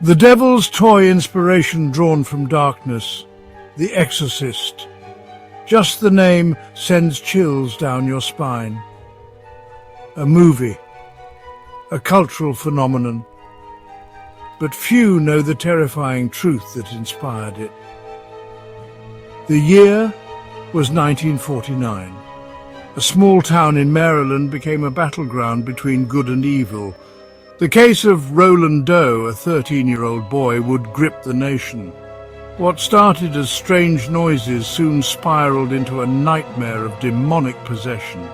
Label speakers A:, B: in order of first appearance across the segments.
A: The devil's toy inspiration drawn from darkness, The Exorcist. Just the name sends chills down your spine. A movie, a cultural phenomenon, but few know the terrifying truth that inspired it. The year was 1949. A small town in Maryland became a battleground between good and evil. The case of Roland Doe, a 13-year-old boy, would grip the nation. What started as strange noises soon spiraled into a nightmare of demonic possession.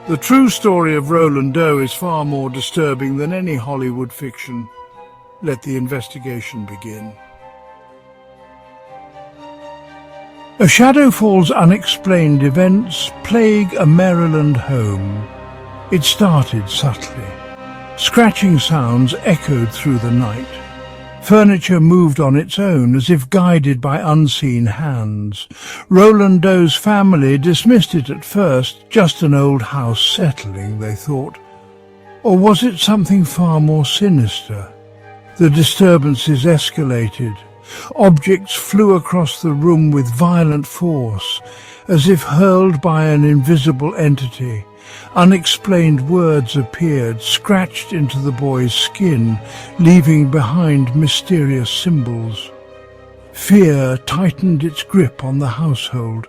A: The true story of Roland Doe is far more disturbing than any Hollywood fiction. Let the investigation begin. A shadow fall's unexplained events plague a Maryland home. It started subtly. Scratching sounds echoed through the night. Furniture moved on its own, as if guided by unseen hands. Roland Doe's family dismissed it at first, just an old house settling, they thought. Or was it something far more sinister? The disturbances escalated. Objects flew across the room with violent force, as if hurled by an invisible entity. Unexplained words appeared, scratched into the boy's skin, leaving behind mysterious symbols. Fear tightened its grip on the household.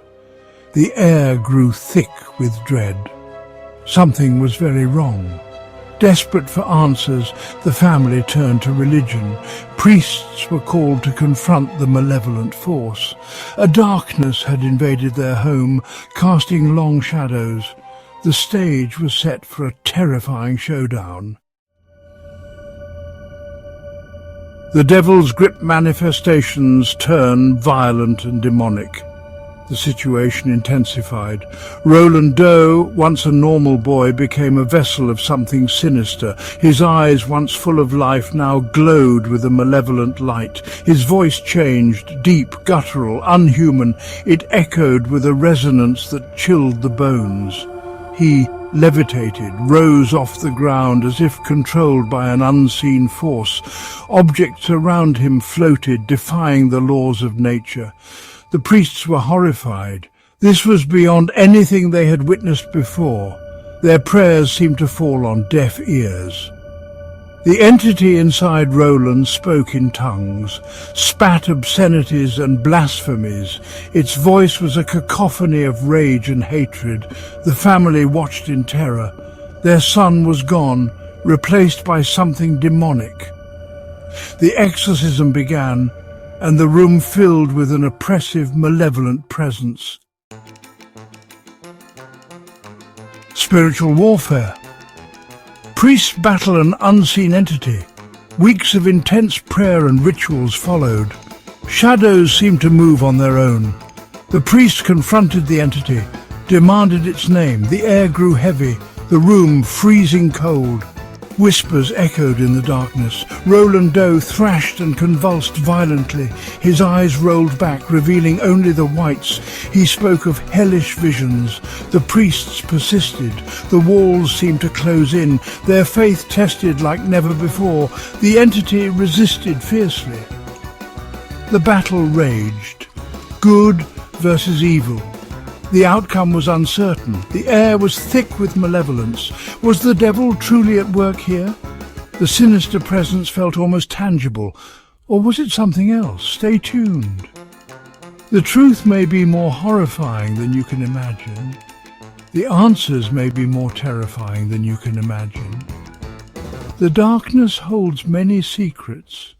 A: The air grew thick with dread. Something was very wrong. Desperate for answers, the family turned to religion. Priests were called to confront the malevolent force. A darkness had invaded their home, casting long shadows. The stage was set for a terrifying showdown. The devil's grip manifestations turn violent and demonic. The situation intensified. Roland Doe, once a normal boy, became a vessel of something sinister. His eyes, once full of life, now glowed with a malevolent light. His voice changed, deep, guttural, unhuman. It echoed with a resonance that chilled the bones. He levitated, rose off the ground as if controlled by an unseen force. Objects around him floated, defying the laws of nature. The priests were horrified. This was beyond anything they had witnessed before. Their prayers seemed to fall on deaf ears. The entity inside Roland spoke in tongues, spat obscenities and blasphemies. Its voice was a cacophony of rage and hatred. The family watched in terror. Their son was gone, replaced by something demonic. The exorcism began, and the room filled with an oppressive, malevolent presence. Spiritual warfare. Priests battle an unseen entity. Weeks of intense prayer and rituals followed. Shadows seemed to move on their own. The priest confronted the entity, demanded its name. The air grew heavy, the room freezing cold. Whispers echoed in the darkness. Roland Doe thrashed and convulsed violently. His eyes rolled back, revealing only the whites. He spoke of hellish visions. The priests persisted. The walls seemed to close in, their faith tested like never before. The entity resisted fiercely. The battle raged. Good versus evil. The outcome was uncertain. The air was thick with malevolence. Was the devil truly at work here? The sinister presence felt almost tangible. Or was it something else? Stay tuned. The truth may be more horrifying than you can imagine. The answers may be more terrifying than you can imagine. The darkness holds many secrets.